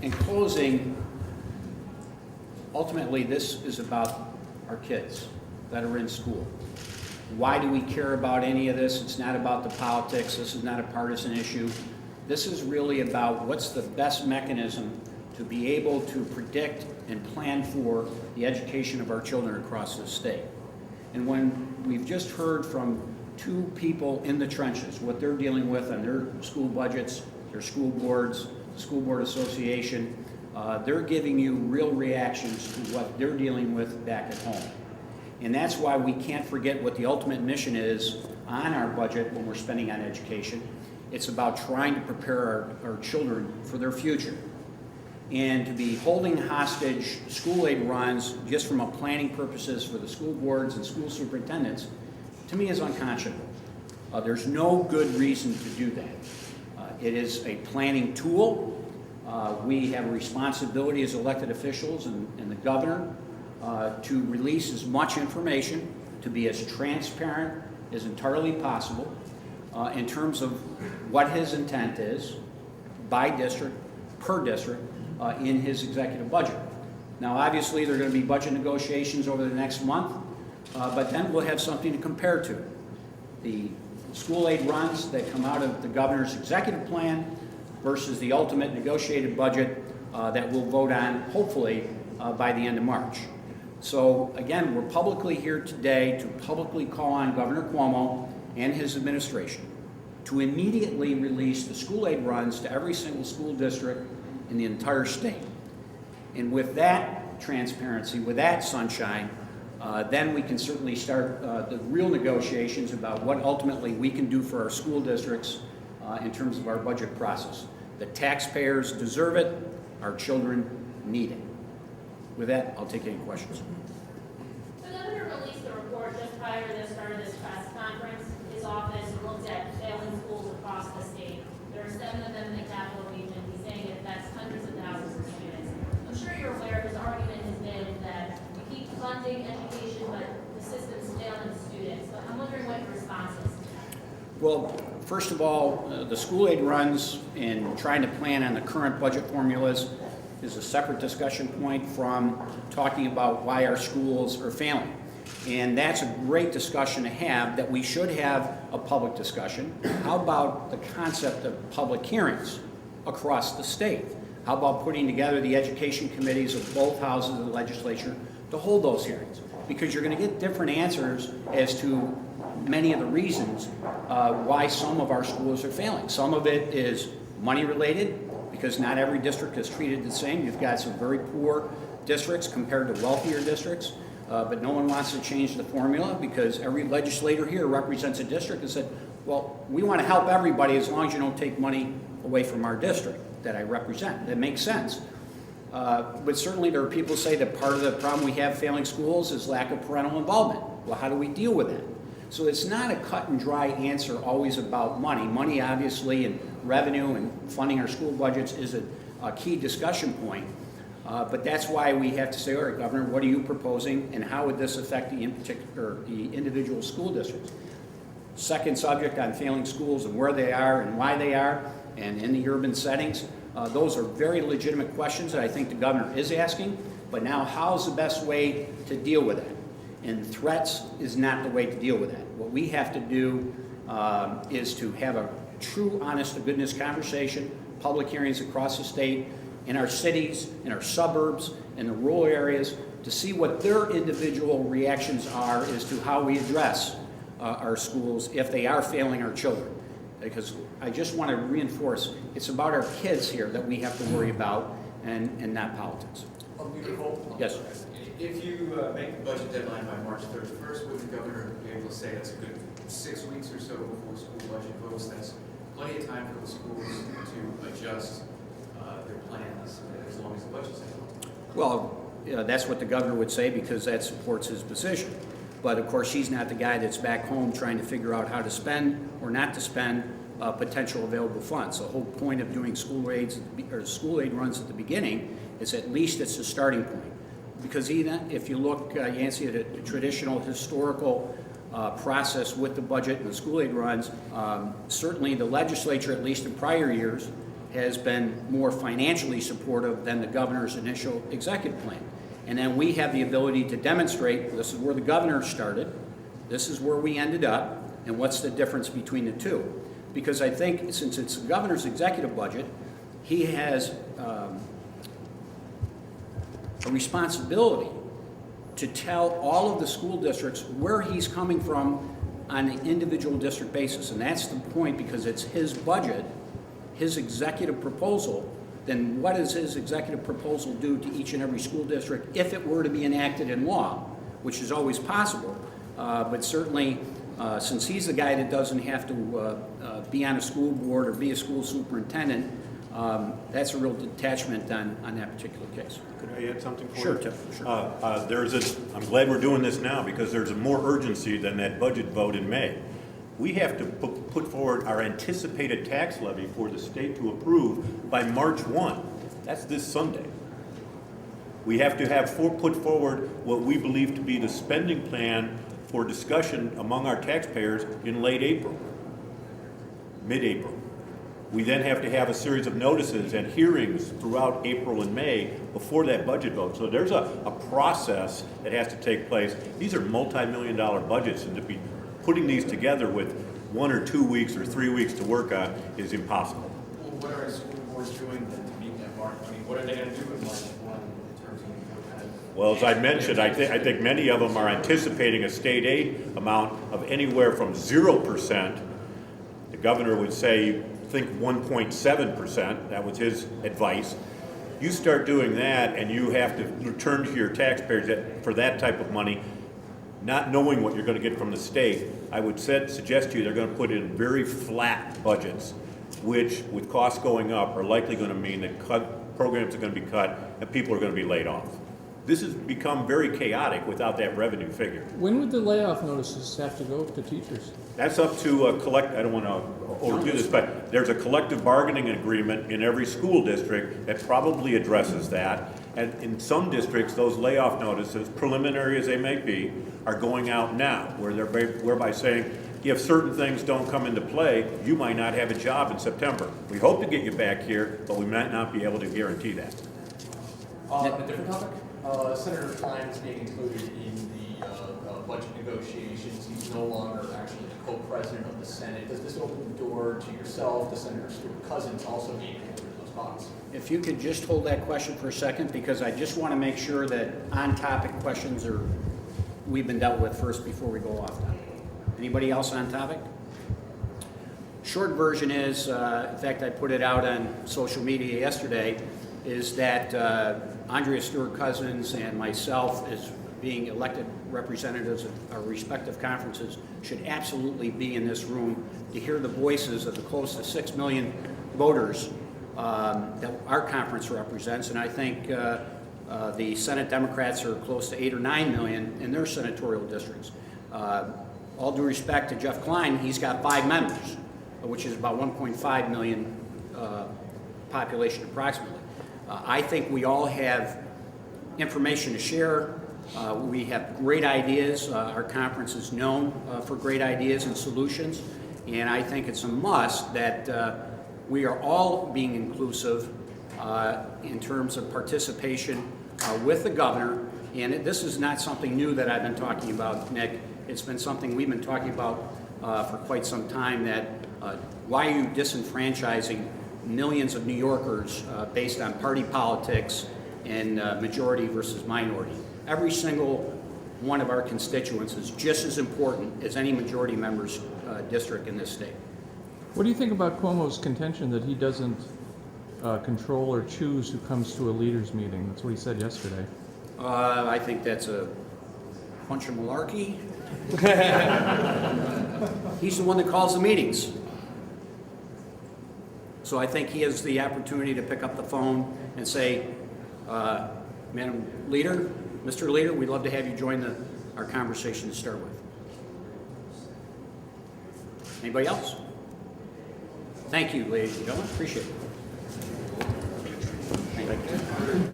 in closing, ultimately this is about our kids that are in school. Why do we care about any of this? It's not about the politics. This is not a partisan issue. This is really about what's the best mechanism to be able to predict and plan for the education of our children across the state. And when we've just heard from two people in the trenches, what they're dealing with on their school budgets, their school boards, the School Board Association, they're giving you real reactions to what they're dealing with back at home. And that's why we can't forget what the ultimate mission is on our budget when we're spending on education. It's about trying to prepare our children for their future. And to be holding hostage school aid runs just from a planning purposes for the school boards and school superintendents, to me is unconscionable. There's no good reason to do that. It is a planning tool. We have a responsibility as elected officials and the governor to release as much information, to be as transparent as entirely possible in terms of what his intent is by district, per district, in his executive budget. Now obviously there are going to be budget negotiations over the next month, but then we'll have something to compare to. The school aid runs that come out of the governor's executive plan versus the ultimate negotiated budget that we'll vote on hopefully by the end of March. So again, we're publicly here today to publicly call on Governor Cuomo and his administration to immediately release the school aid runs to every single school district in the entire state. And with that transparency, with that sunshine, then we can certainly start the real negotiations about what ultimately we can do for our school districts in terms of our budget process. The taxpayers deserve it, our children need it. With that, I'll take any questions. The governor released a report just prior to the start of this press conference. His office looked at failing schools across the state. There are 7 of them in the capital region. He's saying it affects hundreds of thousands of students. I'm sure you're aware his argument has been that we keep funding education, but the system's failing students. But I'm wondering what your response is to that. Well, first of all, the school aid runs and trying to plan on the current budget formulas is a separate discussion point from talking about why our schools are failing. And that's a great discussion to have, that we should have a public discussion. How about the concept of public hearings across the state? How about putting together the education committees of both houses of the legislature to hold those hearings? Because you're going to get different answers as to many of the reasons why some of our schools are failing. Some of it is money related, because not every district is treated the same. You've got some very poor districts compared to wealthier districts, but no one wants to change the formula because every legislator here represents a district and said, well, we want to help everybody as long as you don't take money away from our district that I represent. That makes sense. But certainly there are people who say that part of the problem we have failing schools is lack of parental involvement. Well, how do we deal with that? So it's not a cut and dry answer always about money. Money obviously and revenue and funding our school budgets is a key discussion point. But that's why we have to say, all right, Governor, what are you proposing and how would this affect the individual school districts? Second subject on failing schools and where they are and why they are and in the urban settings. Those are very legitimate questions that I think the governor is asking, but now how's the best way to deal with that? And threats is not the way to deal with that. What we have to do is to have a true, honest to goodness conversation, public hearings across the state, in our cities, in our suburbs, in the rural areas, to see what their individual reactions are as to how we address our schools if they are failing our children. Because I just want to reinforce, it's about our kids here that we have to worry about and not politics. Oh, beautiful. Yes. If you make the budget deadline by March 31st, would the governor be able to say that's a good 6 weeks or so before school budget votes? That's plenty of time for the schools to adjust their plans as long as the budget's out. Well, that's what the governor would say because that supports his position. But of course, he's not the guy that's back home trying to figure out how to spend or not to spend potential available funds. The whole point of doing school aid runs at the beginning is at least it's a starting point. Because even if you look, Yancey, at a traditional historical process with the budget and the school aid runs, certainly the legislature, at least in prior years, has been more financially supportive than the governor's initial executive plan. And then we have the ability to demonstrate, this is where the governor started, this is where we ended up, and what's the difference between the two. Because I think since it's the governor's executive budget, he has a responsibility to tell all of the school districts where he's coming from on an individual district basis. And that's the point, because it's his budget, his executive proposal. Then what does his executive proposal do to each and every school district if it were to be enacted in law, which is always possible. But certainly, since he's the guy that doesn't have to be on a school board or be a school superintendent, that's a real detachment on that particular case. Could I add something for you? Sure, Tim, sure. I'm glad we're doing this now, because there's a more urgency than that budget vote in May. We have to put forward our anticipated tax levy for the state to approve by March 1. That's this Sunday. We have to have put forward what we believe to be the spending plan for discussion among our taxpayers in late April, mid-April. We then have to have a series of notices and hearings throughout April and May before that budget vote. So there's a process that has to take place. These are multi-million-dollar budgets, and to be putting these together with 1 or 2 weeks or 3 weeks to work on is impossible. Well, what are school boards doing then to meet that mark? I mean, what are they going to do in March 1 in terms of what kind of... Well, as I mentioned, I think many of them are anticipating a state aid amount of anywhere from 0%. The governor would say, think 1.7%. That was his advice. You start doing that, and you have to return to your taxpayers for that type of money, not knowing what you're going to get from the state. I would suggest to you they're going to put in very flat budgets, which, with costs going up, are likely going to mean that programs are going to be cut and people are going to be laid off. This has become very chaotic without that revenue figure. When would the layoff notices have to go to teachers? That's up to I don't want to overdo this, but there's a collective bargaining agreement in every school district that probably addresses that. And in some districts, those layoff notices, preliminary as they may be, are going out now, whereby saying, if certain things don't come into play, you might not have a job in September. We hope to get you back here, but we might not be able to guarantee that. A different topic. Senator Klein is being included in the budget negotiations. He's no longer actually the co-president of the Senate. Does this open the door to yourself, to Senator Stewart Cousins, also being included in those spots? If you could just hold that question for a second, because I just want to make sure that on-topic questions we've been dealt with first before we go off topic. Anybody else on topic? Short version is, in fact, I put it out on social media yesterday, is that Andrea Stewart Cousins and myself, as being elected representatives of our respective conferences, should absolutely be in this room to hear the voices of the close to 6 million voters that our conference represents. And I think the Senate Democrats are close to 8 or 9 million in their senatorial districts. All due respect to Jeff Klein, he's got 5 members, which is about 1.5 million population approximately. I think we all have information to share. We have great ideas. Our conference is known for great ideas and solutions. And I think it's a must that we are all being inclusive in terms of participation with the governor. And this is not something new that I've been talking about, Nick. It's been something we've been talking about for quite some time, that why are you disenfranchising millions of New Yorkers based on party politics and majority versus minority? Every single one of our constituents is just as important as any majority member's district in this state. What do you think about Cuomo's contention that he doesn't control or choose who comes to a leaders' meeting? That's what he said yesterday. I think that's a bunch of malarkey. He's the one that calls the meetings. So I think he has the opportunity to pick up the phone and say, Madam Leader, Mr. Leader, we'd love to have you join our conversation to start with. Anybody else? Thank you, ladies and gentlemen. Appreciate it. Thank you.